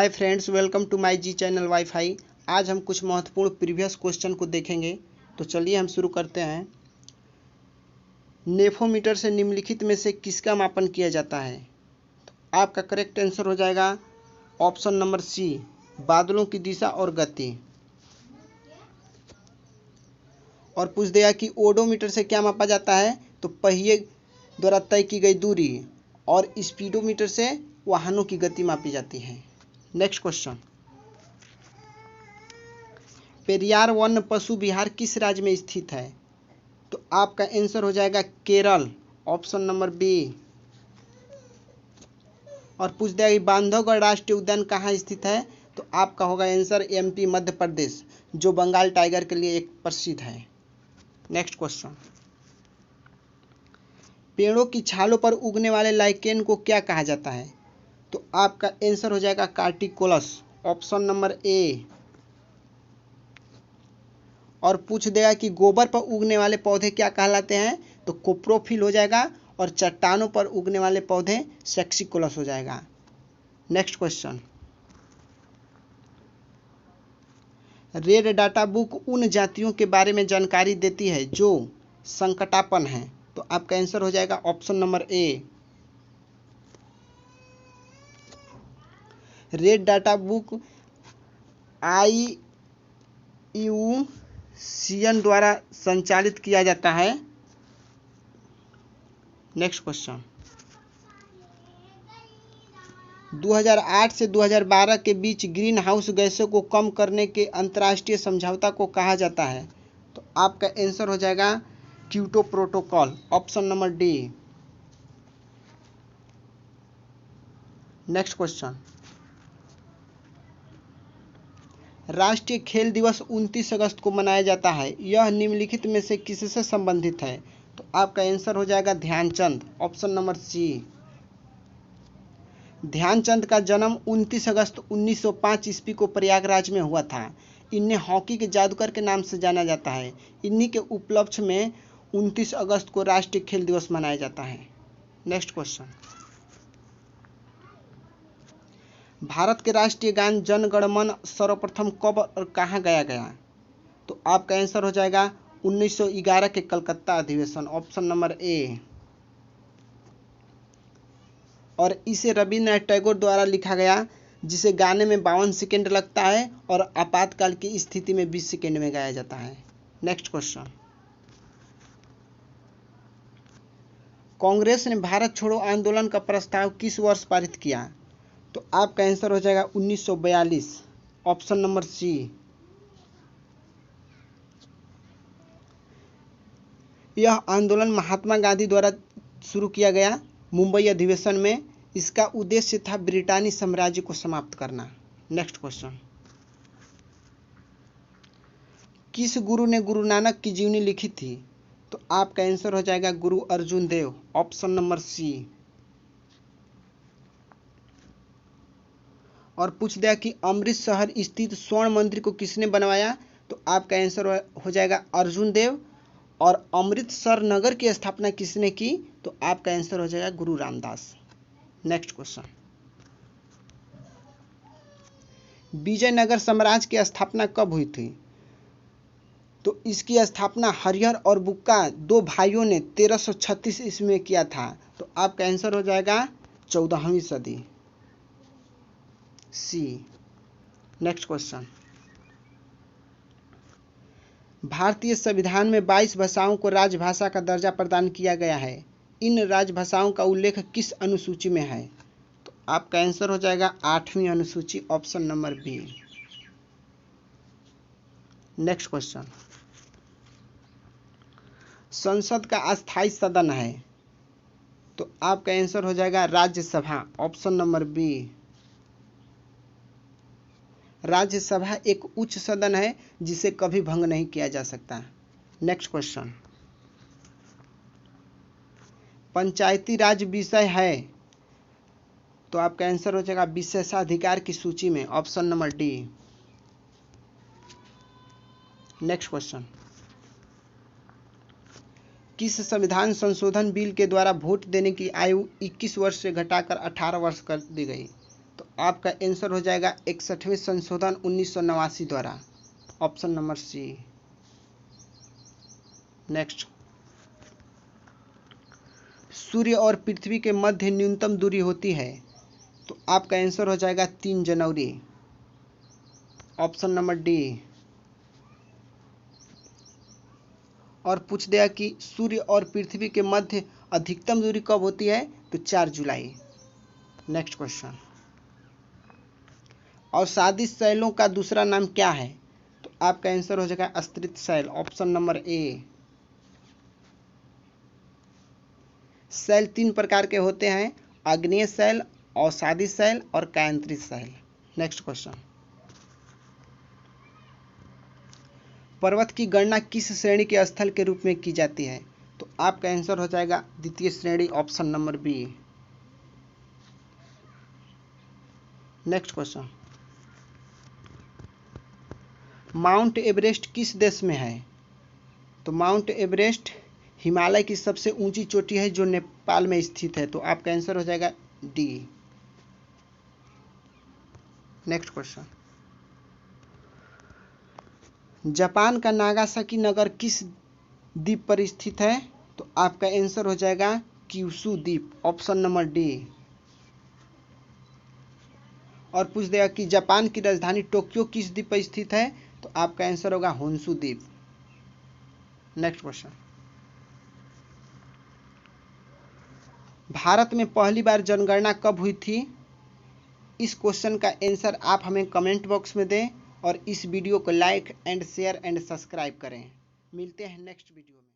Hi friends, welcome to my G channel WiFi. आज हम कुछ महत्वपूर्ण प्रीवियस क्वेश्चन को देखेंगे। तो चलिए हम शुरू करते हैं। नेफोमीटर से निम्नलिखित में से किसका मापन किया जाता है? तो आपका करेक्ट आंसर हो जाएगा ऑप्शन नंबर सी, बादलों की दिशा और गति। और पूछ देगा कि ओडोमीटर से क्या मापा जाता है? तो पहिए द्वारा तय की गई दूरी। और स्पीडोमीटर से वाहनों की गति मापी जाती है। नेक्स्ट क्वेश्चन, पेरियार वन्य पशु विहार किस राज्य में स्थित है? तो आपका आंसर हो जाएगा केरल, ऑप्शन नंबर बी। और पूछ दिया कि बांधवगढ़ राष्ट्रीय उद्यान कहाँ स्थित है? तो आपका होगा आंसर एमपी, मध्य प्रदेश, जो बंगाल टाइगर के लिए एक प्रसिद्ध है। नेक्स्ट क्वेश्चन, पेड़ों की छालों पर उगने वाले लाइकेन को क्या कहा जाता है? तो आपका आंसर हो जाएगा कार्टिकोलस, ऑप्शन नंबर ए। और पूछ देगा कि गोबर पर उगने वाले पौधे क्या कहलाते हैं? तो कोप्रोफिल हो जाएगा। और चट्टानों पर उगने वाले पौधे सेक्सिकोलस हो जाएगा। Next question, red data book उन जातियों के बारे में जानकारी देती है जो संकटापन्न है। तो आपका आंसर हो जाएगा option number A. Red data book IUCN द्वारा संचालित किया जाता है। नेक्स्ट क्वेश्चन, 2008 से 2012 के बीच ग्रीन हाउस गैसों को कम करने के अंतर्राष्ट्रीय समझौता को कहा जाता है। तो आपका आंसर हो जाएगा Kyoto protocol, option number D. Next question, राष्ट्रीय खेल दिवस 29 अगस्त को मनाया जाता है। यह निम्नलिखित में से किससे संबंधित है? तो आपका आंसर हो जाएगा Dhyan Chand, option number C. Dhyan Chand का जन्म 29 अगस्त 1905 ईस्वी को प्रयागराज में हुआ था। इन्हें हॉकी के जादूगर के नाम से जाना जाता है। इन्हीं के उपलक्ष्य में 29 अगस्त को राष्ट्रीय खेल दिवस मनाया जाता है। नेक्स्ट क्वेश्चन, भारत के राष्ट्रीय गान जन गण मन सर्वप्रथम कब और कहाँ गाया गया? तो आपका आंसर हो जाएगा 1911 के कलकत्ता अधिवेशन, ऑप्शन नंबर ए। और इसे रविन्द्रनाथ टैगोर द्वारा लिखा गया, जिसे गाने में 52 सेकेंड लगता है और आपातकाल की स्थिति में 20 सेकेंड में गाया जाता है। नेक्स्ट क्वेश्चन, कांग्रेस ने भारत छोड़ो आंदोलन का प्रस्ताव किस वर्ष पारित किया? तो आपका आंसर हो जाएगा 1942, ऑप्शन नंबर सी। यह आंदोलन महात्मा गांधी द्वारा शुरू किया गया मुंबई अधिवेशन में। इसका उद्देश्य था ब्रिटानी साम्राज्य को समाप्त करना। नेक्स्ट क्वेश्चन, किस गुरु ने गुरु नानक की जीवनी लिखी थी? तो आपका आंसर हो जाएगा गुरु अर्जुन देव, ऑप्शन नंबर सी। और पूछ दिया कि अमृत शहर स्थित स्वर्ण मंदिर को किसने बनवाया? तो आपका आंसर हो जाएगा अर्जुन देव। और अमृतसर नगर की स्थापना किसने की? तो आपका आंसर हो जाएगा गुरु रामदास। नेक्स्ट क्वेश्चन, विजयनगर साम्राज्य की स्थापना कब हुई थी? तो इसकी स्थापना हरिहर और बुक्का दो भाइयों ने 1336 ईस्वी में किया था। तो आपका आंसर हो जाएगा 14वीं सदी, सी। नेक्स्ट क्वेश्चन, भारतीय संविधान में 22 भाषाओं को राजभाषा का दर्जा प्रदान किया गया है। इन राजभाषाओं का उल्लेख किस अनुसूची में है? तो आपका आंसर हो जाएगा 8वीं अनुसूची, option number B. Next question, संसद का अस्थायी सदन है। तो आपका आंसर हो जाएगा Rajya Sabha, option number B. Rajya Sabha एक उच्च सदन है जिसे कभी भंग नहीं किया जा सकता। नेक्स्ट क्वेश्चन, पंचायती राज विषय है। तो आपका आंसर हो जाएगा विशेषाधिकार की सूची में, option number D. Next question, किस संविधान संशोधन बिल के द्वारा वोट देने की आयु 21 वर्ष से घटाकर 18 वर्ष कर दी गई? तो आपका आंसर हो जाएगा 61वें संशोधन 1989 द्वारा, ऑप्शन नंबर सी। नेक्स्ट, सूर्य और पृथ्वी के मध्य न्यूनतम दूरी होती है, तो आपका आंसर हो जाएगा 3 जनवरी, ऑप्शन नंबर डी। और पूछ दिया कि सूर्य और पृथ्वी के मध्य अधिकतम दूरी कब होती है, तो 4 जुलाई। नेक्स्ट क्वेश्चन, अवसादी शैलों का दूसरा नाम क्या है, तो आपका आंसर हो जाएगा स्तरित शैल, ऑप्शन नंबर ए। शैल 3 प्रकार के होते हैं, आग्नेय शैल, अवसादी शैल और कायांतरित शैल। नेक्स्ट क्वेश्चन, पर्वत की गणना किस श्रेणी के स्थल के रूप में की जाती है, तो आपका आंसर हो जाएगा द्वितीय श्रेणी, option number B. Next question, Mount Everest किस देश में है, तो माउंट एवरेस्ट हिमालय की सबसे ऊंची चोटी है जो नेपाल में स्थित है, तो आपका आंसर हो जाएगा डी। नेक्स्ट क्वेश्चन, जापान का नागासाकी नगर किस द्वीप पर स्थित है, तो आपका आंसर हो जाएगा क्यूशू द्वीप, ऑप्शन नंबर डी। और पूछ देगा कि जापान की राजधानी टोक्यो किस द्वीप पर स्थित है, तो आपका आंसर होगा होन्शु द्वीप। नेक्स्ट क्वेश्चन, भारत में पहली बार जनगणना कब हुई थी, इस क्वेश्चन का आंसर आप हमें कमेंट बॉक्स में दें और इस वीडियो को like and share and subscribe करें। मिलते हैं नेक्स्ट वीडियो में।